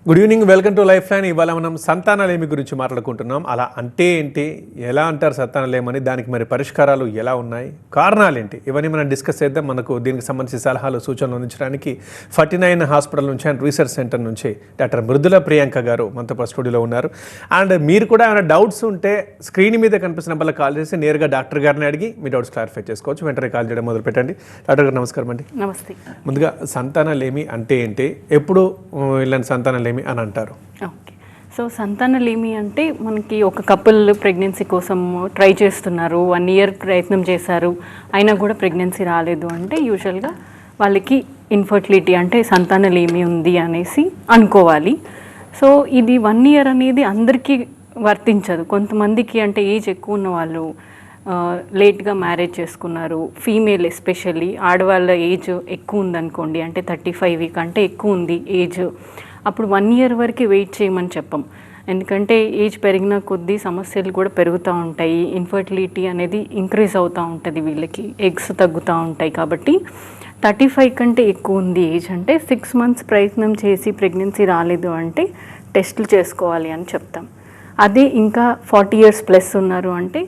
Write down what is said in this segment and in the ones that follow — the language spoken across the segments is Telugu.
Good evening, welcome to life line. ఇవాళ మనం సంతానలేమి గురించి మాట్లాడుకుంటున్నాం. అలా అంటే ఏంటి, ఎలా అంటారు సంతానలేమని, దానికి మరి పరిష్కారాలు ఎలా ఉన్నాయి, కారణాలు ఏంటి, ఇవన్నీ మనం డిస్కస్ చేద్దాం. మనకు దీనికి సంబంధించి సలహాలు సూచనలు అందించడానికి 49 హాస్పిటల్ నుంచి అండ్ రీసెర్చ్ సెంటర్ నుంచి డాక్టర్ మృదుల ప్రియాంక గారు మనతో స్టూడియోలో ఉన్నారు. అండ్ మీరు కూడా ఏమైనా డౌట్స్ ఉంటే స్క్రీన్ మీద కనిపిస్తున్న నెంబర్లో కాల్ చేసి నేరుగా డాక్టర్ గారిని అడిగి మీ డౌట్స్ క్లారిఫై చేసుకోవచ్చు. వెంటనే కాల్ చేయడం మొదలు పెట్టండి. డాక్టర్ గారు నమస్కారం అండి. నమస్తే. ముందుగా సంతానలేమి అంటే ఏంటి, ఎప్పుడు ఇలాంటి సంతానలేమి అని అంటారు? ఓకే, సో సంతానలేమి అంటే మనకి ఒక కపుల్ ప్రెగ్నెన్సీ కోసం ట్రై చేస్తున్నారు, 1 year ప్రయత్నం చేశారు, అయినా కూడా ప్రెగ్నెన్సీ రాలేదు అంటే యూజువల్గా వాళ్ళకి ఇన్ఫర్టిలిటీ అంటే సంతానలేమి ఉంది అనేసి అనుకోవాలి. సో ఇది 1 year అనేది అందరికీ వర్తించదు. కొంతమందికి అంటే ఏజ్ ఎక్కువ ఉన్న వాళ్ళు లేట్గా మ్యారేజ్ చేసుకున్నారు, ఫీమేల్ ఎస్పెషల్లీ ఆడవాళ్ళ ఏజ్ ఎక్కువ ఉందనుకోండి, అంటే 35 కంటే ఎక్కువ ఉంది ఏజ్, అప్పుడు 1 year వరకు వెయిట్ చేయమని చెప్పం. ఎందుకంటే ఏజ్ పెరిగిన కొద్దీ సమస్యలు కూడా పెరుగుతూ ఉంటాయి, ఇన్ఫర్టిలిటీ అనేది ఇంక్రీజ్ అవుతూ ఉంటుంది, వీళ్ళకి ఎగ్స్ తగ్గుతూ ఉంటాయి. కాబట్టి 35 కంటే ఎక్కువ ఉంది ఏజ్ అంటే 6 months ప్రయత్నం చేసి ప్రెగ్నెన్సీ రాలేదు అంటే టెస్టులు చేసుకోవాలి అని చెప్తాం. అదే ఇంకా 40 years ప్లస్ ఉన్నారు అంటే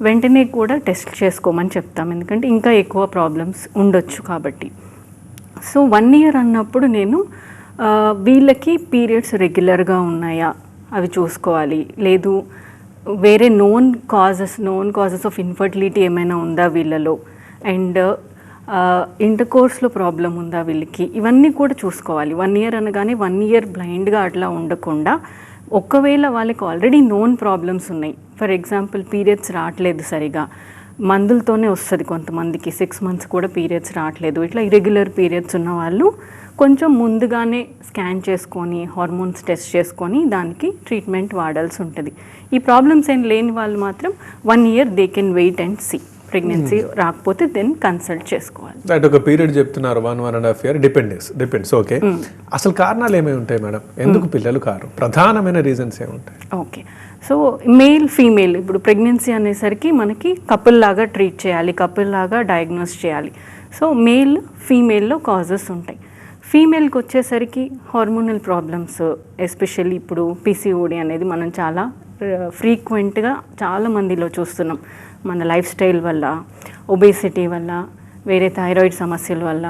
వెంటనే కూడా టెస్ట్ చేసుకోమని చెప్తాం, ఎందుకంటే ఇంకా ఎక్కువ ప్రాబ్లమ్స్ ఉండొచ్చు కాబట్టి. సో 1 year అన్నప్పుడు నేను వీళ్ళకి పీరియడ్స్ రెగ్యులర్గా ఉన్నాయా అవి చూసుకోవాలి, లేదు వేరే నోన్ కాజెస్ ఆఫ్ ఇన్ఫర్టిలిటీ ఏమైనా ఉందా వీళ్ళలో, అండ్ ఇంటర్కోర్స్లో ప్రాబ్లం ఉందా వీళ్ళకి, ఇవన్నీ కూడా చూసుకోవాలి. 1 year అనగానే 1 year బ్లైండ్గా అట్లా ఉండకుండా, ఒకవేళ వాళ్ళకి ఆల్రెడీ నోన్ ప్రాబ్లమ్స్ ఉన్నాయి, ఫర్ ఎగ్జాంపుల్ పీరియడ్స్ రావట్లేదు సరిగా, మందులతోనే వస్తుంది కొంతమందికి, 6 months కూడా పీరియడ్స్ రావట్లేదు, ఇట్లా ఇరెగ్యులర్ పీరియడ్స్ ఉన్న వాళ్ళు కొంచెం ముందుగానే స్కాన్ చేసుకొని హార్మోన్స్ టెస్ట్ చేసుకొని దానికి ట్రీట్మెంట్ వాడాల్సి ఉంటుంది. ఈ ప్రాబ్లమ్స్ ఏం లేని వాళ్ళు మాత్రం 1 year they can wait and see, pregnancy రాకపోతే దెన్ కన్సల్ట్ చేసుకోవాలి. దట్ ఒక పీరియడ్ చెప్తున్నారు 1.5 year డిపెండ్స్. ఓకే, అసలు కారణాలు ఏమేమి ఉంటాయి మేడం, ఎందుకు పిల్లలు కారు, ప్రధానమైన రీజన్స్ ఏముంటాయి? ఓకే, సో మేల్ ఫీమేల్ ఇప్పుడు ప్రెగ్నెన్సీ అనేసరికి మనకి కపుల్ లాగా ట్రీట్ చేయాలి, కపుల్ లాగా డయాగ్నోస్ చేయాలి. సో మేల్ ఫీమేల్లో కాజెస్ ఉంటాయి. ఫీమేల్కి వచ్చేసరికి హార్మోనల్ ప్రాబ్లమ్స్, ఎస్పెషల్లీ ఇప్పుడు పీసీఓడి అనేది మనం చాలా ఫ్రీక్వెంట్గా చాలా మందిలో చూస్తున్నాం, మన లైఫ్ స్టైల్ వల్ల, ఒబేసిటీ వల్ల, వేరే థైరాయిడ్ సమస్యల వల్ల.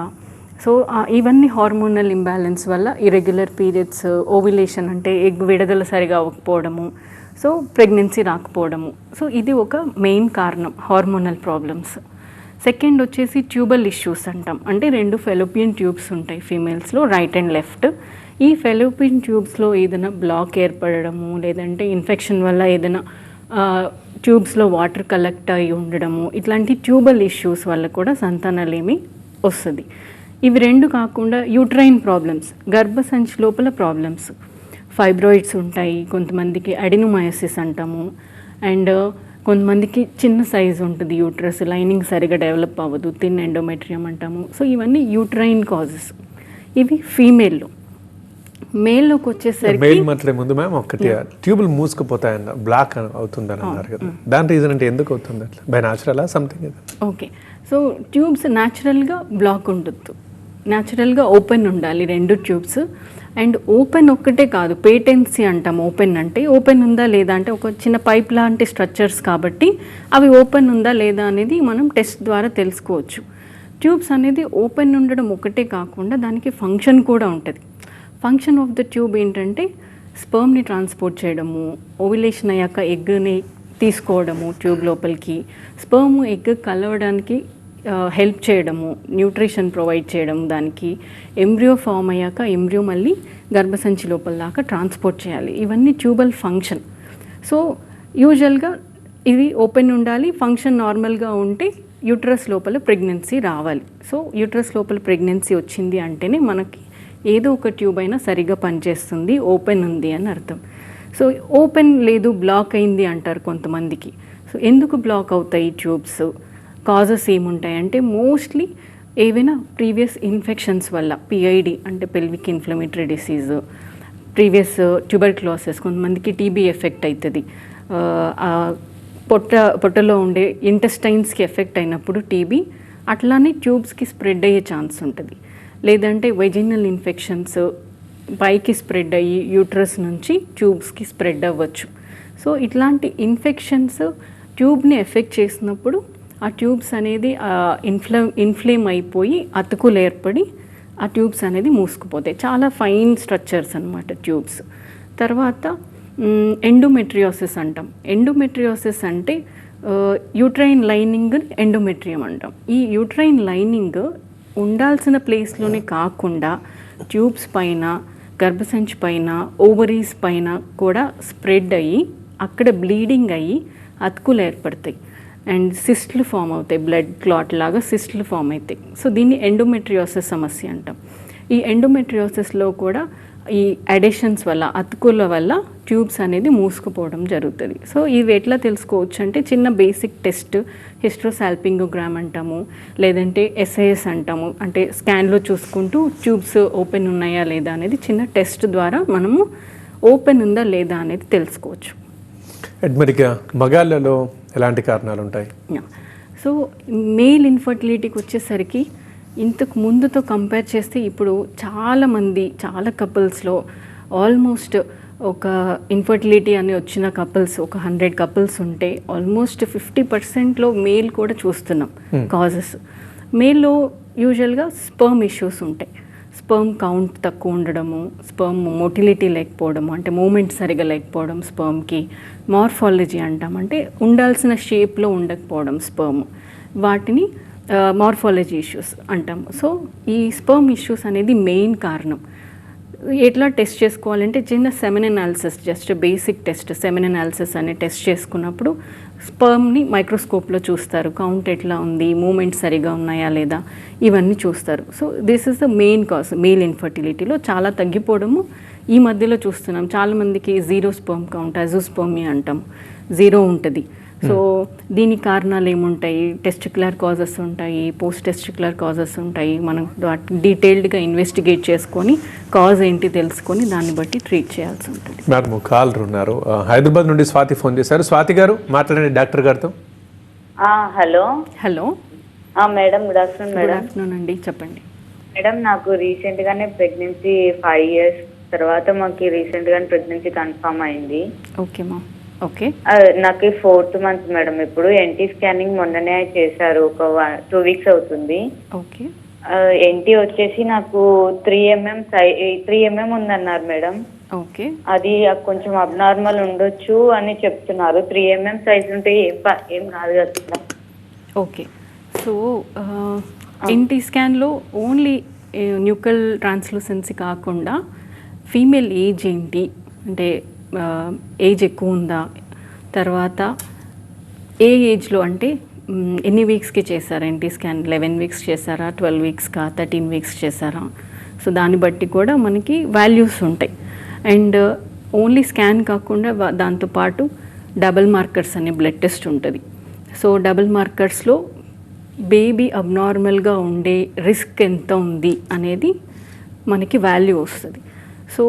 సో ఇవన్నీ హార్మోనల్ ఇంబ్యాలెన్స్ వల్ల ఇరెగ్యులర్ పీరియడ్స్, ఓవ్యులేషన్ అంటే ఎగ్ విడుదల సరిగా అవ్వకపోవడము, సో ప్రెగ్నెన్సీ రాకపోవడము. సో ఇది ఒక మెయిన్ కారణం, హార్మోనల్ ప్రాబ్లమ్స్. సెకండ్ వచ్చేసి ట్యూబల్ ఇష్యూస్ అంటాం, అంటే 2 ఫెలోపియన్ ట్యూబ్స్ ఉంటాయి ఫీమేల్స్లో, రైట్ అండ్ లెఫ్ట్. ఈ ఫెలోపియన్ ట్యూబ్స్లో ఏదైనా బ్లాక్ ఏర్పడము, లేదంటే ఇన్ఫెక్షన్ వల్ల ఏదైనా ట్యూబ్స్లో వాటర్ కలెక్ట్ అయి ఉండడము, ఇట్లాంటి ట్యూబల్ ఇష్యూస్ వల్ల కూడా సంతానలేమి వస్తుంది. ఇవి 2 కాకుండా యూట్రైన్ ప్రాబ్లమ్స్, గర్భసంచి లోపల ప్రాబ్లమ్స్, ఫైబ్రాయిడ్స్ ఉంటాయి, కొంతమందికి అడినోమయోసిస్ అంటాము, అండ్ కొంతమందికి చిన్న సైజు ఉంటుంది యూట్రస్, లైనింగ్ సరిగా డెవలప్ అవ్వదు, థిన్ ఎండోమెట్రియం అంటాము. సో ఇవన్నీ యూట్రైన్ కాజెస్, ఇవి ఫీమేల్లో. మేల్లోకి వచ్చేసరికి ముందు మ్యామ్ ఒకటి ట్యూబులు మూసుకుపోతాయన్న, బ్లాక్ అవుతుందని అన్నారు కదా, దాని రీజన్ అంటే ఎందుకు అవుతుంది అట్లా, by natural something? Okay, so tubes న్యాచురల్గా బ్లాక్ ఉండొద్దు, న్యాచురల్గా ఓపెన్ ఉండాలి 2 ట్యూబ్స్. అండ్ ఓపెన్ ఒక్కటే కాదు, పేటెన్సీ అంటాం. ఓపెన్ అంటే ఓపెన్ ఉందా లేదా అంటే ఒక చిన్న పైప్ లాంటి స్ట్రక్చర్స్ కాబట్టి అవి ఓపెన్ ఉందా లేదా అనేది మనం టెస్ట్ ద్వారా తెలుసుకోవచ్చు. ట్యూబ్స్ అనేది ఓపెన్ ఉండడం ఒకటే కాకుండా దానికి ఫంక్షన్ కూడా ఉంటుంది. ఫంక్షన్ ఆఫ్ ద ట్యూబ్ ఏంటంటే స్పర్మ్ని ట్రాన్స్పోర్ట్ చేయడము, ఓవ్యులేషన్ అయ్యాక ఎగ్ని తీసుకోవడము ట్యూబ్ లోపలికి, స్పర్మ్ ఎగ్ కలవడానికి హెల్ప్ చేయడము, న్యూట్రిషన్ ప్రొవైడ్ చేయడం, దానికి ఎంబ్రియో ఫామ్ అయ్యాక ఎంబ్రియో మళ్ళీ గర్భసంచి లోపల దాకా ట్రాన్స్పోర్ట్ చేయాలి. ఇవన్నీ ట్యూబల్ ఫంక్షన్. సో యూజువల్గా ఇది ఓపెన్ ఉండాలి, ఫంక్షన్ నార్మల్గా ఉంటే యూట్రస్ లోపల ప్రెగ్నెన్సీ రావాలి. సో యూట్రస్ లోపల ప్రెగ్నెన్సీ వచ్చింది అంటేనే మనకి ఏదో ఒక ట్యూబ్ అయినా సరిగ్గా పనిచేస్తుంది, ఓపెన్ ఉంది అని అర్థం. సో ఓపెన్ లేదు, బ్లాక్ అయింది అంటారు కొంతమందికి. సో ఎందుకు బ్లాక్ అవుతాయి ట్యూబ్స్, కాజెస్ ఏముంటాయంటే మోస్ట్లీ ఏవైనా ప్రీవియస్ ఇన్ఫెక్షన్స్ వల్ల, పిఐడి అంటే pelvic inflammatory disease, previous tuberculosis, కొంతమందికి టీబీ ఎఫెక్ట్ అవుతుంది, పొట్టలో ఉండే ఇంటెస్టైన్స్కి ఎఫెక్ట్ అయినప్పుడు టీబీ, అట్లానే ట్యూబ్స్కి స్ప్రెడ్ అయ్యే ఛాన్స్ ఉంటుంది. లేదంటే వెజినల్ ఇన్ఫెక్షన్స్, పైకి స్ప్రెడ్ అయ్యి యూట్రస్ నుంచి ట్యూబ్స్కి స్ప్రెడ్ అవ్వచ్చు. సో ఇట్లాంటి ఇన్ఫెక్షన్స్ ట్యూబ్ని ఎఫెక్ట్ చేసినప్పుడు ఆ ట్యూబ్స్ అనేది ఇన్ఫ్లేమ్ అయిపోయి అతుకులు ఏర్పడి ఆ ట్యూబ్స్ అనేది మూసుకుపోతాయి. చాలా ఫైన్ స్ట్రక్చర్స్ అనమాట ట్యూబ్స్. తర్వాత ఎండోమెట్రియోసిస్ అంటాం. ఎండోమెట్రియోసిస్ అంటే యూట్రైన్ లైనింగ్ ఎండోమెట్రియం అంటాం. ఈ యూట్రైన్ లైనింగ్ ఉండాల్సిన ప్లేస్లోనే కాకుండా ట్యూబ్స్ పైన, గర్భసంచి పైన, ఓవరీస్ పైన కూడా స్ప్రెడ్ అయ్యి అక్కడ బ్లీడింగ్ అయ్యి అతుకులు ఏర్పడతాయి అండ్ సిస్ట్లు ఫామ్ అవుతాయి. బ్లడ్ క్లాట్ లాగా సిస్ట్లు ఫామ్ అవుతాయి. సో దీన్ని ఎండోమెట్రియోసిస్ సమస్య అంటాం. ఈ ఎండోమెట్రియోసిస్లో కూడా ఈ అడెషన్స్ వల్ల, అతుకుల వల్ల ట్యూబ్స్ అనేది మూసుకుపోవడం జరుగుతుంది. సో ఇవి ఎట్లా తెలుసుకోవచ్చు అంటే చిన్న బేసిక్ టెస్ట్, హిస్ట్రోసాల్పింగోగ్రామ్ అంటాము, లేదంటే ఎస్ఐఎస్ అంటాము. అంటే స్కాన్లో చూసుకుంటూ ట్యూబ్స్ ఓపెన్ ఉన్నాయా లేదా అనేది చిన్న టెస్ట్ ద్వారా మనము ఓపెన్ ఉందా లేదా అనేది తెలుసుకోవచ్చు. మరిగా మగాళ్ళలో ఎలాంటి కారణాలు ఉంటాయి? సో మేల్ ఇన్ఫర్టిలిటీకి వచ్చేసరికి ఇంతకు ముందుతో కంపేర్ చేస్తే ఇప్పుడు చాలా కపుల్స్లో ఆల్మోస్ట్ ఒక ఇన్ఫర్టిలిటీ అని వచ్చిన కపుల్స్ ఒక 100 కపుల్స్ ఉంటే ఆల్మోస్ట్ 50%లో మేల్ కూడా చూస్తున్నాం కాజెస్. మేల్లో యూజువల్గా స్పర్మ్ ఇష్యూస్ ఉంటాయి. స్పర్మ్ కౌంట్ తక్కువ ఉండడము, స్పర్మ్ మోటిలిటీ లేకపోవడము, అంటే మూమెంట్ సరిగా లేకపోవడం, స్పర్మ్కి మార్ఫాలజీ అంటాం, అంటే ఉండాల్సిన షేప్లో ఉండకపోవడం స్పర్మ్, వాటిని మార్ఫాలజీ ఇష్యూస్ అంటాము. సో ఈ స్పర్మ్ ఇష్యూస్ అనేది మెయిన్ కారణం. ఎట్లా టెస్ట్ చేసుకోవాలంటే చిన్న semen analysis, just basic test semen analysis అనే టెస్ట్ చేసుకున్నప్పుడు స్పర్మ్ని మైక్రోస్కోప్లో చూస్తారు, కౌంట్ ఎట్లా ఉంది, మూమెంట్ సరిగా ఉన్నాయా లేదా, ఇవన్నీ చూస్తారు. So this is the main cause. Male ఇన్ఫర్టిలిటీలో చాలా తగ్గిపోవడము ఈ మధ్యలో చూస్తున్నాం. చాలామందికి జీరో స్పర్మ్ కౌంట్, అజోస్పర్మియా అంటాం, జీరో ఉంటుంది. సో దీనికి కారణాలు ఏముంటాయి? టెస్టిక్యులర్ కాజెస్ ఉంటాయి, పోస్ట్ టెస్టిక్యులర్ కాజెస్ ఉంటాయి. మనం డీటెయిల్డ్గా ఇన్వెస్టిగేట్ చేసుకొని కాజ్ ఏంటి తెలుసుకొని దాన్ని బట్టి ట్రీట్ చేయాల్సి ఉంటుంది. మేడం కాలర్ ఉన్నారు, హైదరాబాద్ నుండి స్వాతి ఫోన్ చేశారు. స్వాతి గారు మాట్లాడండి డాక్టర్ గారితో. Hello madam, good afternoon madam. Good afternoon అండి, చెప్పండి. మేడం నాకు రీసెంట్గానే ప్రెగ్నెన్సీ 5 years తర్వాత మాకు రీసెంట్గానే ప్రెగ్నెన్సీ కన్ఫర్మ్ అయింది. ఓకే మా, ఓకే. నాకు 4th month మేడం. ఇప్పుడు ఎన్టీ స్కానింగ్ మొన్ననే చేశారు, ఒక 2 weeks అవుతుంది. ఓకే. ఎన్టీ వచ్చేసి నాకు 3 mm ఉందన్నారు మేడం. ఓకే. అది కొంచెం అబ్నార్మల్ ఉండొచ్చు అని చెప్తున్నారు. 3 mm సైజ్ ఉంటే ఏం కాదు కదా. ఓకే. సో ఎన్టీ స్కాన్లో ఓన్లీ న్యూకల్ ట్రాన్స్లూసెన్సీ కాకుండా ఫీమేల్ ఏజ్ ఏంటి, అంటే ఏజ్ ఎక్కువ ఉందా, తర్వాత ఏ ఏజ్లో, అంటే ఎన్ని వీక్స్కి చేశారా ఎన్టీ స్కాన్, 11 weeks చేశారా, 12 weeksకా, 13 weeks చేశారా, సో దాన్ని బట్టి కూడా మనకి వాల్యూస్ ఉంటాయి. అండ్ ఓన్లీ స్కాన్ కాకుండా దాంతోపాటు డబుల్ మార్కర్స్ అనే బ్లడ్ టెస్ట్ ఉంటుంది. సో డబుల్ మార్కర్స్లో బేబీ అబ్నార్మల్గా ఉండే రిస్క్ ఎంత ఉంది అనేది మనకి వాల్యూ వస్తుంది. సో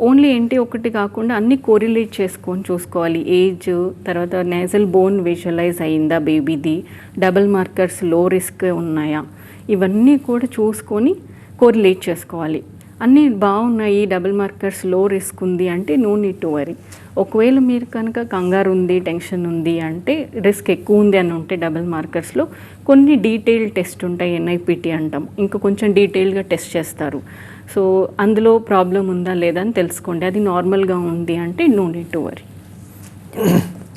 ఓన్లీ ఏంటి ఒకటి కాకుండా అన్నీ కోరిలేట్ చేసుకొని చూసుకోవాలి. ఏజ్, తర్వాత నేజల్ బోన్ విజువలైజ్ అయిందా బేబీది, డబుల్ మార్కర్స్ లో రిస్క్ ఉన్నాయా, ఇవన్నీ కూడా చూసుకొని కోరిలేట్ చేసుకోవాలి. అన్నీ బాగున్నాయి, డబుల్ మార్కర్స్ లో రిస్క్ ఉంది అంటే నో నీడ్ టు వరీ. ఒకవేళ మీరు కనుక కంగారు ఉంది, టెన్షన్ ఉంది అంటే, రిస్క్ ఎక్కువ ఉంది అని ఉంటే డబుల్ మార్కర్స్లో కొన్ని డీటెయిల్ టెస్ట్ ఉంటాయి, ఎన్ఐపిటి అంటాం, ఇంకా కొంచెం డీటెయిల్గా టెస్ట్ చేస్తారు. సో అందులో ప్రాబ్లం ఉందా లేదా అని తెలుసుకోండి. అది నార్మల్గా ఉంది అంటే no need to worry.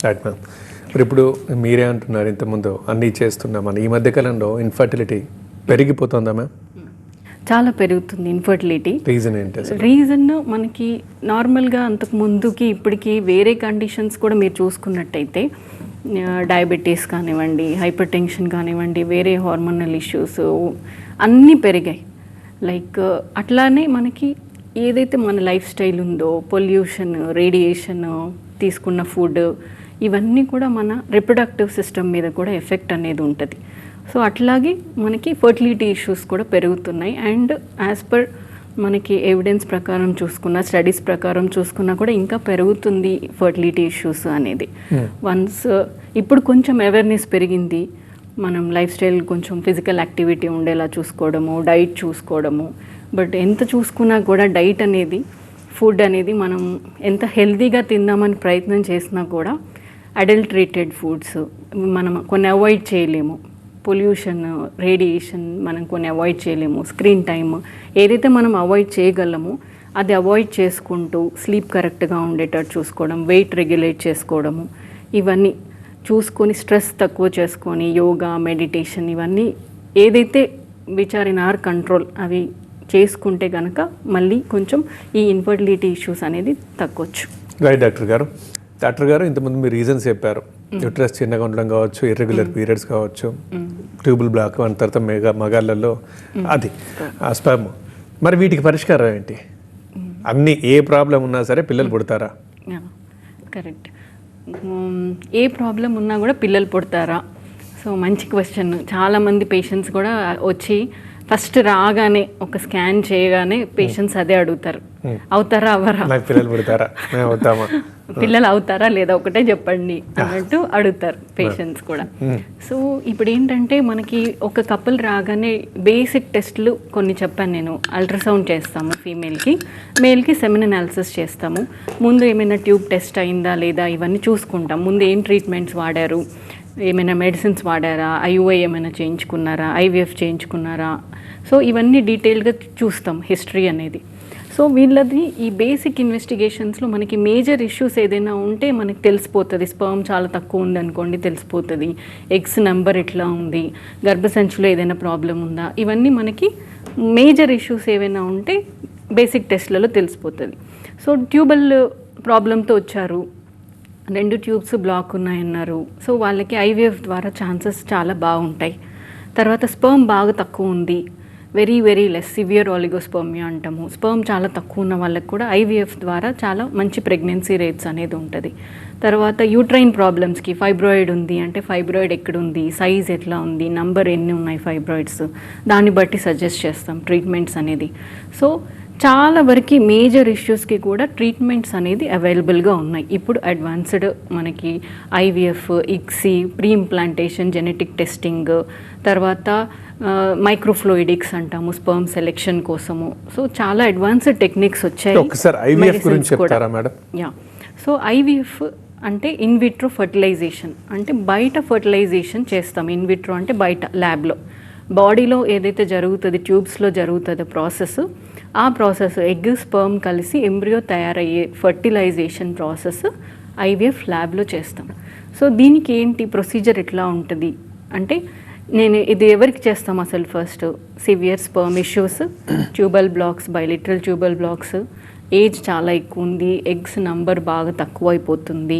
Right ma'am. మరి ఇప్పుడు మీరే అంటున్నారు ఇంతకుముందు అన్నీ చేస్తున్నామని, ఈ మధ్యకాలంలో ఇన్ఫర్టిలిటీ పెరిగిపోతుందా మ్యామ్? చాలా పెరుగుతుంది ఇన్ఫర్టిలిటీ. రీజన్ ఏంటి? రీజన్ మనకి నార్మల్గా అంతకు ముందుకి ఇప్పటికి వేరే కండిషన్స్ కూడా మీరు చూసుకున్నట్టయితే, డయాబెటీస్ కానివ్వండి, హైపర్ టెన్షన్ కానివ్వండి, వేరే హార్మోనల్ ఇష్యూస్ అన్నీ పెరిగాయి. లైక్ అట్లానే మనకి ఏదైతే మన లైఫ్ స్టైల్ ఉందో, పొల్యూషన్, రేడియేషన్, తీసుకున్న ఫుడ్, ఇవన్నీ కూడా మన రిప్రొడక్టివ్ సిస్టమ్ మీద కూడా ఎఫెక్ట్ అనేది ఉంటుంది. సో అట్లాగే మనకి ఫర్టిలిటీ ఇష్యూస్ కూడా పెరుగుతున్నాయి. అండ్ యాజ్ పర్ మనకి ఎవిడెన్స్ ప్రకారం చూసుకున్న, స్టడీస్ ప్రకారం చూసుకున్నా కూడా ఇంకా పెరుగుతుంది ఫర్టిలిటీ ఇష్యూస్ అనేది. వన్స్ ఇప్పుడు కొంచెం అవేర్నెస్ పెరిగింది, మనం లైఫ్ స్టైల్ కొంచెం ఫిజికల్ యాక్టివిటీ ఉండేలా చూసుకోవడము, డైట్ చూసుకోవడము, బట్ ఎంత చూసుకున్నా కూడా డైట్ అనేది, ఫుడ్ అనేది మనం ఎంత హెల్తీగా తిందామని ప్రయత్నం చేసినా కూడా అడల్ట్రేటెడ్ ఫుడ్స్ మనం కొన్ని అవాయిడ్ చేయలేము. పొల్యూషన్, రేడియేషన్ మనం కొన్ని అవాయిడ్ చేయలేము. స్క్రీన్ టైమ్ ఏదైతే మనం అవాయిడ్ చేయగలమో అది అవాయిడ్ చేసుకుంటూ స్లీప్ కరెక్ట్గా ఉండేటట్టు చూసుకోవడం, వెయిట్ రెగ్యులేట్ చేసుకోవడము, ఇవన్నీ చూసుకొని స్ట్రెస్ తక్కువ చేసుకొని యోగా, మెడిటేషన్ ఇవన్నీ ఏదైతే which are in our control అవి చేసుకుంటే కనుక మళ్ళీ కొంచెం ఈ ఇన్ఫర్టిలిటీ ఇష్యూస్ అనేది తగ్గొచ్చు. రైట్ డాక్టర్ గారు ఇంతకుముందు మీరు రీజన్స్ చెప్పారు. యూట్రస్ చిన్నగా ఉండడం కావచ్చు, ఇర్రెగ్యులర్ పీరియడ్స్ కావచ్చు, ట్యూబుల్ బ్లాక్ అని తర్వాత మగాళ్ళల్లో అది స్పర్మ్. మరి వీటికి పరిష్కారం ఏంటి? అన్ని ఏ ప్రాబ్లం ఉన్నా సరే పిల్లలు పుడతారా? కరెక్ట్. ఏ ప్రాబ్లం ఉన్నా కూడా పిల్లలు పుడతారా? సో మంచి క్వశ్చన్. చాలామంది పేషెంట్స్ కూడా వచ్చి ఫస్ట్ రాగానే ఒక స్కాన్ చేయగానే పేషెంట్స్ అదే అడుగుతారు, అవుతారా అవ్వరా, పిల్లలు పుడతారా, పిల్లలు అవుతారా లేదా ఒకటే చెప్పండి అన్నట్టు అడుగుతారు పేషెంట్స్ కూడా. సో ఇప్పుడు ఏంటంటే మనకి ఒక కపుల్ రాగానే బేసిక్ టెస్ట్లు కొన్ని చెప్పాను నేను. అల్ట్రాసౌండ్ చేస్తాము ఫీమేల్కి, మేల్కి సెమెన్ అనాలిసిస్ చేస్తాము. ముందు ఏమైనా ట్యూబ్ టెస్ట్ అయిందా లేదా ఇవన్నీ చూసుకుంటాం. ముందు ఏం ట్రీట్మెంట్స్ వాడారు, ఏమైనా మెడిసిన్స్ వాడారా, ఐయుఐ ఏమైనా చేయించుకున్నారా, ఐవీఎఫ్ చేయించుకున్నారా, సో ఇవన్నీ డీటెయిల్గా చూస్తాం హిస్టరీ అనేది. సో వీళ్ళది ఈ బేసిక్ ఇన్వెస్టిగేషన్స్లో మనకి మేజర్ ఇష్యూస్ ఏదైనా ఉంటే మనకి తెలిసిపోతుంది. స్పర్మ్ చాలా తక్కువ ఉంది అనుకోండి తెలిసిపోతుంది, ఎగ్స్ నెంబర్ ఎట్లా ఉంది, గర్భసంచిలో ఏదైనా ప్రాబ్లం ఉందా, ఇవన్నీ మనకి మేజర్ ఇష్యూస్ ఏవైనా ఉంటే బేసిక్ టెస్ట్లలో తెలిసిపోతుంది. సో ట్యూబల్ ప్రాబ్లంతో వచ్చారు, 2 ట్యూబ్స్ బ్లాక్ ఉన్నాయన్నారు, సో వాళ్ళకి ఐవీఎఫ్ ద్వారా ఛాన్సెస్ చాలా బాగుంటాయి. తర్వాత స్పర్మ్ బాగా తక్కువ ఉంది, very very less severe oligospermia అంటాము, స్పర్మ్ చాలా తక్కువ ఉన్న వాళ్ళకి కూడా ఐవీఎఫ్ ద్వారా చాలా మంచి ప్రెగ్నెన్సీ రేట్స్ అనేది ఉంటుంది. తర్వాత యూట్రైన్ ప్రాబ్లమ్స్కి ఫైబ్రాయిడ్ ఉంది అంటే ఫైబ్రాయిడ్ ఎక్కడుంది, సైజ్ ఎట్లా ఉంది, నంబర్ ఎన్ని ఉన్నాయి ఫైబ్రాయిడ్స్, దాన్ని బట్టి సజెస్ట్ చేస్తాం ట్రీట్మెంట్స్ అనేది. సో చాలా వరకు మేజర్ ఇష్యూస్కి కూడా ట్రీట్మెంట్స్ అనేది అవైలబుల్గా ఉన్నాయి. ఇప్పుడు అడ్వాన్స్డ్ మనకి IVF, ICSI, pre implantation, genetic testing, తర్వాత మైక్రోఫ్లూయిడిక్స్ అంటాము స్పర్మ్ సెలెక్షన్ కోసము. సో చాలా అడ్వాన్స్డ్ టెక్నిక్స్ వచ్చాయి. ఒకసారి ఐవీఎఫ్ గురించి చెప్తారా మేడం? యా, సో ఐవీఎఫ్ అంటే ఇన్విట్రో ఫర్టిలైజేషన్, అంటే బయట ఫర్టిలైజేషన్ చేస్తాం. ఇన్విట్రో అంటే బయట ల్యాబ్లో, బాడీలో ఏదైతే జరుగుతుంది ట్యూబ్స్లో జరుగుతుందో ప్రాసెస్, ఆ ప్రాసెస్ ఎగ్ స్పర్మ్ కలిసి ఎంబ్రియో తయారయ్యే ఫర్టిలైజేషన్ ప్రాసెస్ ఐవీఎఫ్ ల్యాబ్లో చేస్తాం. సో దీనికి ఏంటి ప్రొసీజర్ ఎట్లా ఉంటుంది అంటే, నేను ఇది ఎవరికి చేస్తాం అసలు first severe sperm issues, tubal blocks, బైలిటరల్ tubal blocks, age చాలా ఎక్కువ ఉంది, ఎగ్స్ నంబర్ బాగా తక్కువ అయిపోతుంది,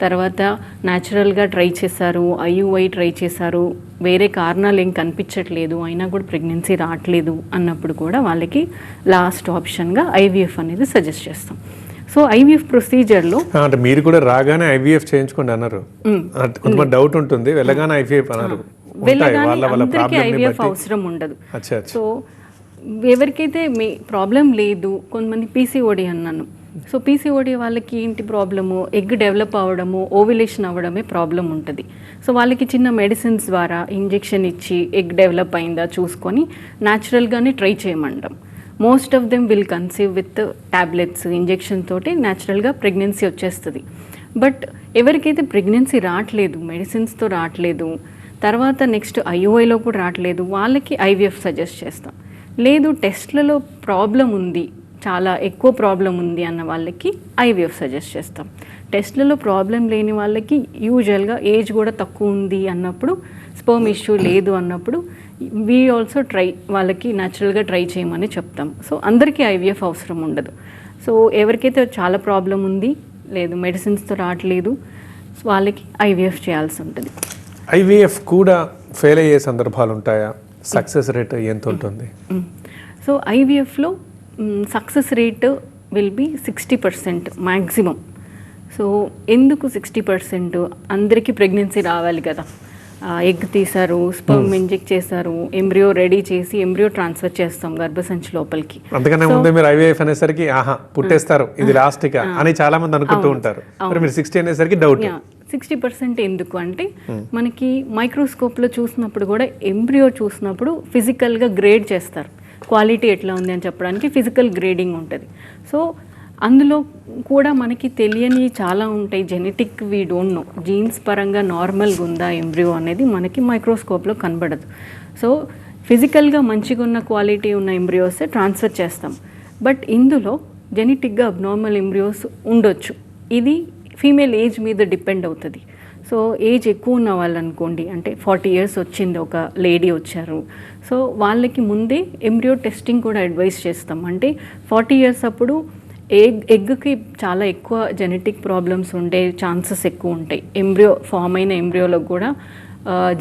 తర్వాత న్యాచురల్గా ట్రై చేశారు, ఐయుఐ ట్రై చేశారు, వేరే కారణాలు ఏం కనిపించట్లేదు, అయినా కూడా ప్రెగ్నెన్సీ రావట్లేదు అన్నప్పుడు కూడా వాళ్ళకి లాస్ట్ ఆప్షన్గా ఐవీఎఫ్ అనేది సజెస్ట్ చేస్తాం. సో ఐవీఎఫ్ ప్రొసీజర్లో అంటే మీరు కూడా రాగానే ఐవీఎఫ్ చేయించుకోండి అన్నారు, కొంతమంది డౌట్ ఉంటుంది, వెళ్ళగానే ఐవీఎఫ్ అన్నారు, అందరికీ ఐవీఎఫ్ అవసరం ఉండదు. సో ఎవరికైతే ప్రాబ్లం లేదు, కొంతమంది పీసీఓడి అన్నాను. సో పీసీఓడి వాళ్ళకి ఏంటి ప్రాబ్లము, ఎగ్ డెవలప్ అవ్వడము, ఓవ్యులేషన్ అవ్వడమే ప్రాబ్లం ఉంటుంది. సో వాళ్ళకి చిన్న మెడిసిన్స్ ద్వారా ఇంజెక్షన్ ఇచ్చి ఎగ్ డెవలప్ అయిందా చూసుకొని న్యాచురల్గానే ట్రై చేయమంటాం. Most of them will conceive with tablets, injection తోటి న్యాచురల్గా ప్రెగ్నెన్సీ వచ్చేస్తుంది. బట్ ఎవరికైతే ప్రెగ్నెన్సీ రావట్లేదు, మెడిసిన్స్తో రావట్లేదు, తర్వాత నెక్స్ట్ ఐయుఐలో కూడా రావట్లేదు, వాళ్ళకి ఐవీఎఫ్ సజెస్ట్ చేస్తాం. లేదు టెస్ట్లలో ప్రాబ్లం ఉంది, చాలా ఎక్కువ ప్రాబ్లం ఉంది అన్న వాళ్ళకి ఐవీఎఫ్ సజెస్ట్ చేస్తాం. టెస్ట్లలో ప్రాబ్లం లేని వాళ్ళకి యూజువల్గా ఏజ్ కూడా తక్కువ ఉంది అన్నప్పుడు, స్పర్మ్ ఇష్యూ లేదు అన్నప్పుడు వీ ఆల్సో ట్రై, వాళ్ళకి న్యాచురల్గా ట్రై చేయమని చెప్తాం. సో అందరికీ ఐవీఎఫ్ అవసరం ఉండదు. సో ఎవరికైతే చాలా ప్రాబ్లం ఉంది, లేదు మెడిసిన్స్తో రావట్లేదు, వాళ్ళకి ఐవీఎఫ్ చేయాల్సి ఉంటుంది. ఐవీఎఫ్ కూడా ఫెయిల్ అయ్యే సందర్భాలు ఉంటాయా? సక్సెస్ రేట్ ఎంత ఉంటుంది? సో ఐవీఎఫ్లో success rate will be 60% maximum. So ఎందుకు 60%? అందరికీ ప్రెగ్నెన్సీ రావాలి కదా, ఎగ్ తీశారు, స్పర్మ్ ఇంజెక్ట్ చేశారు, ఎంబ్రియో రెడీ చేసి ఎంబ్రియో ట్రాన్స్ఫర్ చేస్తాం గర్భసంచి లోపలికి. అంతకన్నా ముందే మీరు ఐవీఎఫ్ అనేసరికి పుట్టేస్తారు ఇది లాస్ట్ గా అని చాలా మంది అనుకుంటూ ఉంటారు. మీరు 60 అనేసరికి డౌట్. 60% ఎందుకు అంటే మనకి మైక్రోస్కోప్లో చూసినప్పుడు కూడా ఎంబ్రియో చూసినప్పుడు ఫిజికల్గా గ్రేడ్ చేస్తారు. క్వాలిటీ ఎట్లా ఉంది అని చెప్పడానికి ఫిజికల్ గ్రేడింగ్ ఉంటుంది. సో అందులో కూడా మనకి తెలియని చాలా ఉంటాయి, genetic we don't know. Jeans పరంగా నార్మల్గా ఉందా ఎంబ్రియో అనేది మనకి మైక్రోస్కోప్లో కనబడదు. సో ఫిజికల్గా మంచిగా ఉన్న క్వాలిటీ ఉన్న ఎంబ్రియోస్ ట్రాన్స్ఫర్ చేస్తాం. బట్ ఇందులో జెనెటిక్గా అబ్నార్మల్ ఎంబ్రియోస్ ఉండొచ్చు. ఇది ఫీమేల్ ఏజ్ మీద డిపెండ్ అవుతుంది. సో ఏజ్ ఎక్కువ ఉన్న వాళ్ళు అనుకోండి, అంటే 40 years వచ్చింది, ఒక లేడీ వచ్చారు, సో వాళ్ళకి ముందే ఎంబ్రియో టెస్టింగ్ కూడా అడ్వైస్ చేస్తాం. అంటే 40 years అప్పుడు ఎగ్కి చాలా ఎక్కువ జెనెటిక్ ప్రాబ్లమ్స్ ఉండే ఛాన్సెస్ ఎక్కువ ఉంటాయి. ఎంబ్రియో ఫామ్ అయిన ఎంబ్రియోలో కూడా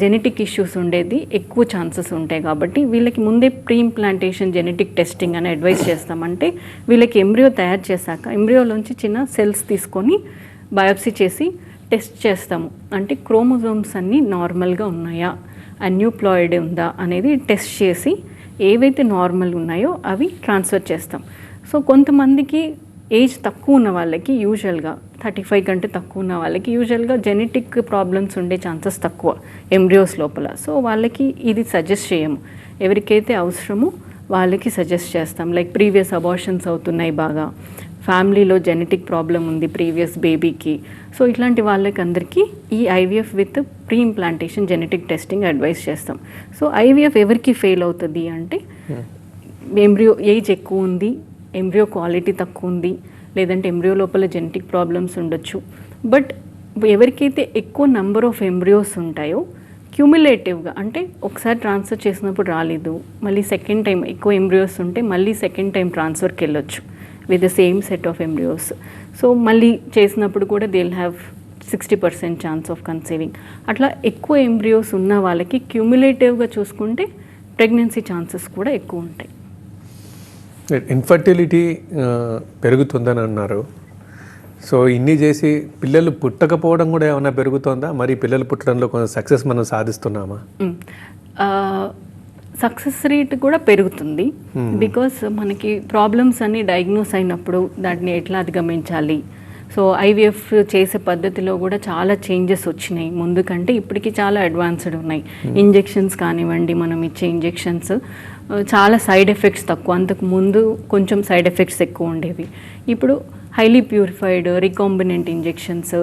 జెనెటిక్ ఇష్యూస్ ఉండేది ఎక్కువ ఛాన్సెస్ ఉంటాయి. కాబట్టి వీళ్ళకి ముందే ప్రీ ఇంప్లాంటేషన్ జెనెటిక్ టెస్టింగ్ అని అడ్వైస్ చేస్తామంటే వీళ్ళకి ఎంబ్రియో తయారు చేశాక ఎంబ్రియోలోంచి చిన్న సెల్స్ తీసుకొని బయాప్సీ చేసి టెస్ట్ చేస్తాము. అంటే క్రోమోజోమ్స్ అన్నీ నార్మల్గా ఉన్నాయా, అన్యూప్లాయిడ్ ఉందా అనేది టెస్ట్ చేసి ఏవైతే నార్మల్ ఉన్నాయో అవి ట్రాన్స్ఫర్ చేస్తాం. సో కొంతమందికి ఏజ్ తక్కువ ఉన్న వాళ్ళకి యూజువల్గా 35 కంటే తక్కువ ఉన్న వాళ్ళకి యూజువల్గా జెనెటిక్ ప్రాబ్లమ్స్ ఉండే ఛాన్సెస్ తక్కువ ఎంబ్రియోస్ లోపల. సో వాళ్ళకి ఇది సజెస్ట్ చేయము. ఎవరికైతే అవసరమో వాళ్ళకి సజెస్ట్ చేస్తాం. లైక్ ప్రీవియస్ అబార్షన్స్ అవుతున్నాయి, బాగా ఫ్యామిలీలో జెనెటిక్ ప్రాబ్లం ఉంది ప్రీవియస్ బేబీకి. సో ఇట్లాంటి వాళ్ళకి అందరికీ ఈ IVF with pre implantation genetic testing advice చేస్తాం. సో ఐవీఎఫ్ ఎవరికి ఫెయిల్ అవుతుంది అంటే ఎంబ్రియో ఏజ్ ఎక్కువ ఉంది, ఎంబ్రియో క్వాలిటీ తక్కువ ఉంది, లేదంటే ఎంబ్రియో లోపల జెనెటిక్ ప్రాబ్లమ్స్ ఉండొచ్చు. బట్ ఎవరికైతే ఎక్కువ నెంబర్ ఆఫ్ ఎంబ్రియోస్ ఉంటాయో క్యూములేటివ్గా, అంటే ఒకసారి ట్రాన్స్ఫర్ చేసినప్పుడు రాలేదు, మళ్ళీ సెకండ్ టైం ఎక్కువ ఎంబ్రియోస్ ఉంటే మళ్ళీ సెకండ్ టైం ట్రాన్స్ఫర్కి వెళ్ళొచ్చు with the same set of embryos. So మళ్ళీ చేసినప్పుడు కూడా they will have 60% chance of conceiving. అట్లా ఎక్కువ ఎంబ్రియోస్ ఉన్న వాళ్ళకి క్యూములేటివ్గా చూసుకుంటే ప్రెగ్నెన్సీ ఛాన్సెస్ కూడా ఎక్కువ ఉంటాయి. ఇన్ఫర్టిలిటీ పెరుగుతుందని అన్నారు. సో ఇన్ని చేసి పిల్లలు పుట్టకపోవడం కూడా ఏమైనా పెరుగుతుందా? మరి పిల్లలు పుట్టడంలో కొంచెం సక్సెస్ మనం సాధిస్తున్నామా? సక్సెస్ రేట్ కూడా పెరుగుతుంది. బికాస్ మనకి ప్రాబ్లమ్స్ అన్ని డయాగ్నోస్ అయినప్పుడు దాన్ని ఎట్లా అధిగమించాలి. సో ఐవీఎఫ్ చేసే పద్ధతిలో కూడా చాలా చేంజెస్ వచ్చినాయి. ముందు కంటే ఇప్పటికి చాలా అడ్వాన్స్డ్ ఉన్నాయి. ఇంజెక్షన్స్ కానివ్వండి, మనం ఇచ్చే ఇంజెక్షన్స్ చాలా సైడ్ ఎఫెక్ట్స్ తక్కువ. అంతకు ముందు కొంచెం సైడ్ ఎఫెక్ట్స్ ఎక్కువ ఉండేవి. ఇప్పుడు హైలీ ప్యూరిఫైడ్ రీకాంబినెంట్ ఇంజెక్షన్స్,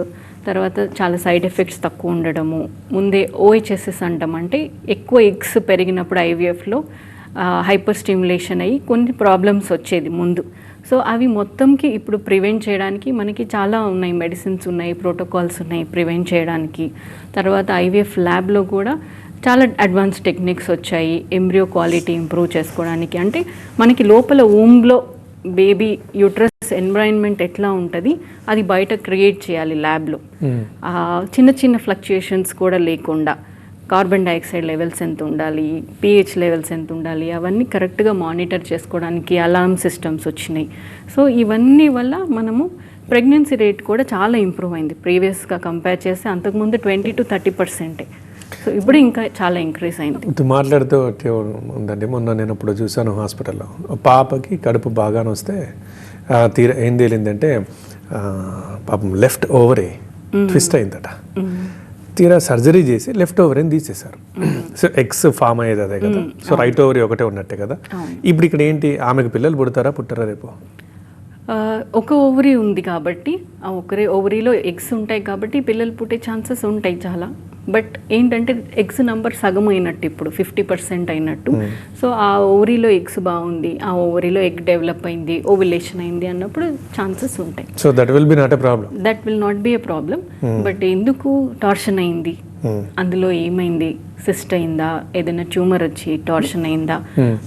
తర్వాత చాలా సైడ్ ఎఫెక్ట్స్ తక్కువ ఉండడము. ముందే ఓహెచ్ఎస్ఎస్ అంటాం, అంటే ఎక్కువ ఎగ్స్ పెరిగినప్పుడు ఐవీఎఫ్లో హైపర్ స్టిమ్యులేషన్ అయ్యి కొన్ని ప్రాబ్లమ్స్ వచ్చేది ముందు. సో అవి మొత్తంకి ఇప్పుడు ప్రివెంట్ చేయడానికి మనకి చాలా ఉన్నాయి, మెడిసిన్స్ ఉన్నాయి, ప్రోటోకాల్స్ ఉన్నాయి ప్రివెంట్ చేయడానికి. తర్వాత ఐవీఎఫ్ ల్యాబ్లో కూడా చాలా అడ్వాన్స్ టెక్నిక్స్ వచ్చాయి ఎంబ్రియో క్వాలిటీ ఇంప్రూవ్ చేసుకోవడానికి. అంటే మనకి లోపల ఊమ్లో బేబీ యూట్రస్ ఎన్విరాన్మెంట్ ఎట్లా ఉంటుంది అది బయట క్రియేట్ చేయాలి ల్యాబ్లో. చిన్న చిన్న ఫ్లక్చుయేషన్స్ కూడా లేకుండా కార్బన్ డైఆక్సైడ్ లెవెల్స్ ఎంత ఉండాలి, pH లెవెల్స్ ఎంత ఉండాలి, అవన్నీ కరెక్ట్గా మానిటర్ చేసుకోవడానికి అలార్మ్ సిస్టమ్స్ వచ్చినాయి. సో ఇవన్నీ వల్ల మనము ప్రెగ్నెన్సీ రేట్ కూడా చాలా ఇంప్రూవ్ అయింది. ప్రీవియస్గా కంపేర్ చేస్తే అంతకుముందు 20 to 30%. సో ఇప్పుడు ఇంకా చాలా ఇంక్రీజ్ అయింది. మాట్లాడుతూ ఉందండి, మొన్న నేను ఇప్పుడు చూసాను హాస్పిటల్లో పాపకి కడుపు బాగానే వస్తే ఏం తేలిందంటే పాపం లెఫ్ట్ ఓవరే ట్విస్ట్ అయిందట. తీరా సర్జరీ చేసి లెఫ్ట్ ఓవరీని తీసేశారు. సో ఎగ్స్ ఫామ్ అయ్యేది అదే కదా, సో రైట్ ఓవరీ ఒకటే ఉన్నట్టే కదా. ఇప్పుడు ఇక్కడ ఏంటి, ఆమెకు పిల్లలు పుడతారా పుట్టరా రేపు? ఒక ఓవరీ ఉంది కాబట్టి ఆ ఒకరే ఓవరీలో ఎగ్స్ ఉంటాయి కాబట్టి పిల్లలు పుట్టే ఛాన్సెస్ ఉంటాయి చాలా. బట్ ఏంటంటే ఎగ్స్ నంబర్ సగం అయినట్టు, ఇప్పుడు 50% అయినట్టు. సో ఆ ఓవరీలో ఎగ్స్ బాగుంది, ఆ ఓవరీలో ఎగ్ డెవలప్ అయింది, ఓవులేషన్ అయింది అన్నప్పుడు ఛాన్సెస్ ఉంటాయి. So that will be not a problem. That will not be a problem. But ఎందుకు టార్షన్ అయింది, అందులో ఏమైంది, సిస్ట్ అయిందా, ఏదైనా ట్యూమర్ వచ్చి టార్షన్ అయిందా,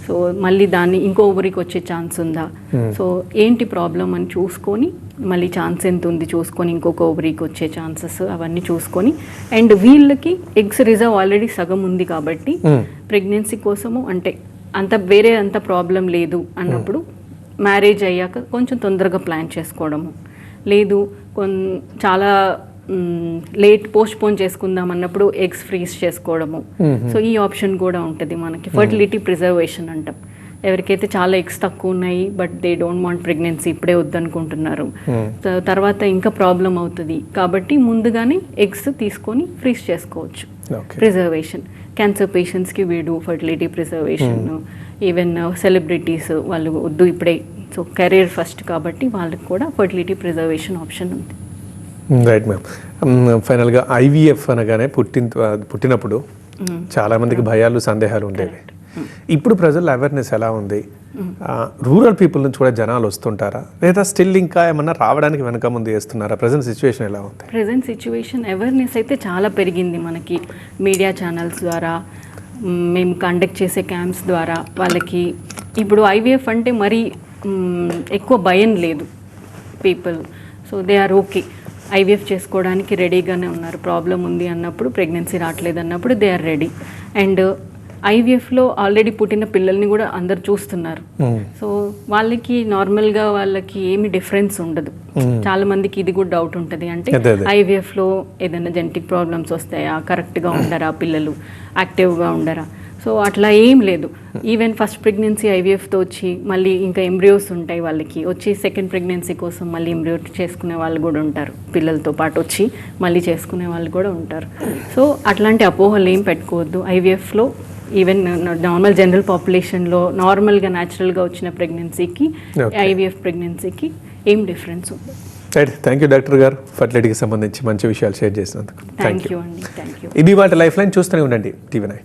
సో మళ్ళీ దాన్ని ఇంకో ఓవరీకి వచ్చే ఛాన్స్ ఉందా, సో ఏంటి ప్రాబ్లం అని చూసుకొని మళ్ళీ ఛాన్స్ ఎంత ఉంది చూసుకొని ఇంకొక ఓవరీకి వచ్చే ఛాన్సెస్ అవన్నీ చూసుకొని, అండ్ వీళ్ళకి ఎగ్స్ రిజర్వ్ ఆల్రెడీ సగం ఉంది కాబట్టి ప్రెగ్నెన్సీ కోసము అంటే వేరే అంత ప్రాబ్లం లేదు అన్నప్పుడు మ్యారేజ్ అయ్యాక కొంచెం తొందరగా ప్లాన్ చేసుకోవడము, లేదు చాలా లేట్ పోస్ట్పోన్ చేసుకుందాం అన్నప్పుడు ఎగ్స్ ఫ్రీజ్ చేసుకోవడము. సో ఈ ఆప్షన్ కూడా ఉంటుంది మనకి. ఫర్టిలిటీ ప్రిజర్వేషన్ అంటాం. ఎవరికైతే చాలా ఎగ్స్ తక్కువ ఉన్నాయి but they don't want pregnancy, ఇప్పుడే వద్దనుకుంటున్నారు, తర్వాత ఇంకా ప్రాబ్లం అవుతుంది కాబట్టి ముందుగానే ఎగ్స్ తీసుకొని ఫ్రీజ్ చేసుకోవచ్చు, ప్రిజర్వేషన్. క్యాన్సర్ పేషెంట్స్కి వీడు ఫర్టిలిటీ ప్రిజర్వేషన్, ఈవెన్ సెలబ్రిటీస్ వాళ్ళు వద్దు ఇప్పుడే, సో కెరీర్ ఫస్ట్ కాబట్టి వాళ్ళకి కూడా ఫర్టిలిటీ ప్రిజర్వేషన్ ఆప్షన్ ఉంది. Right ma'am. ఫైనల్గా ఐవీఎఫ్ అనగానే పుట్టినప్పుడు చాలా మందికి భయాలు సందేహాలు ఉండేవి. ఇప్పుడు ప్రజల అవేర్నెస్ ఎలా ఉంది? రూరల్ పీపుల్ నుంచి కూడా జనాలు వస్తుంటారా, లేదా స్టిల్ ఇంకా ఏమన్నా రావడానికి వెనక ముందు చేస్తున్నారా? ప్రజెంట్ సిచ్యువేషన్ ఎలా ఉంది? ప్రజెంట్ సిచ్యువేషన్ అవేర్నెస్ అయితే చాలా పెరిగింది మనకి మీడియా ఛానల్స్ ద్వారా, మేము కండక్ట్ చేసే క్యాంప్స్ ద్వారా వాళ్ళకి ఇప్పుడు ఐవీఎఫ్ అంటే మరీ ఎక్కువ భయం లేదు people. So they are okay, IVF చేసుకోవడానికి రెడీగానే ఉన్నారు. ప్రాబ్లం ఉంది అన్నప్పుడు, ప్రెగ్నెన్సీ రావట్లేదు అన్నప్పుడు దే ఆర్ రెడీ. అండ్ ఐవీఎఫ్లో ఆల్రెడీ పుట్టిన పిల్లల్ని కూడా అందరు చూస్తున్నారు. సో వాళ్ళకి నార్మల్గా వాళ్ళకి ఏమి డిఫరెన్స్ ఉండదు. చాలా మందికి ఇది కూడా డౌట్ ఉంటుంది, అంటే ఐవీఎఫ్లో ఏదైనా జెనెటిక్ ప్రాబ్లమ్స్ వస్తాయా, కరెక్ట్గా ఉండరా పిల్లలు, యాక్టివ్గా ఉండరా? సో అట్లా ఏం లేదు. ఈవెన్ ఫస్ట్ ప్రెగ్నెన్సీ ఐవీఎఫ్తో వచ్చి మళ్ళీ ఇంకా ఎంబ్రియోస్ ఉంటాయి వాళ్ళకి, వచ్చి సెకండ్ ప్రెగ్నెన్సీ కోసం మళ్ళీ ఎంబ్రియో చేసుకునే వాళ్ళు కూడా ఉంటారు. పిల్లలతో పాటు వచ్చి మళ్ళీ చేసుకునే వాళ్ళు కూడా ఉంటారు. సో అట్లాంటి అపోహలు ఏం పెట్టుకోవద్దు. ఐవీఎఫ్లో ఈవెన్ నార్మల్ జనరల్ పాపులేషన్లో నార్మల్గా న్యాచురల్గా వచ్చిన ప్రెగ్నెన్సీకి ఐవీఎఫ్ ప్రెగ్నెన్సీకి ఏం డిఫరెన్స్ ఉంది. రైట్, థ్యాంక్ యూ డాక్టర్ గారు, ఫర్టిలిటీకి సంబంధించి మంచి విషయాలు షేర్ చేసినందుకు. థ్యాంక్ యూ అండి, థ్యాంక్ యూ. ఇది వాటి లైఫ్ లైన్. చూస్తూనే ఉండండి TV9.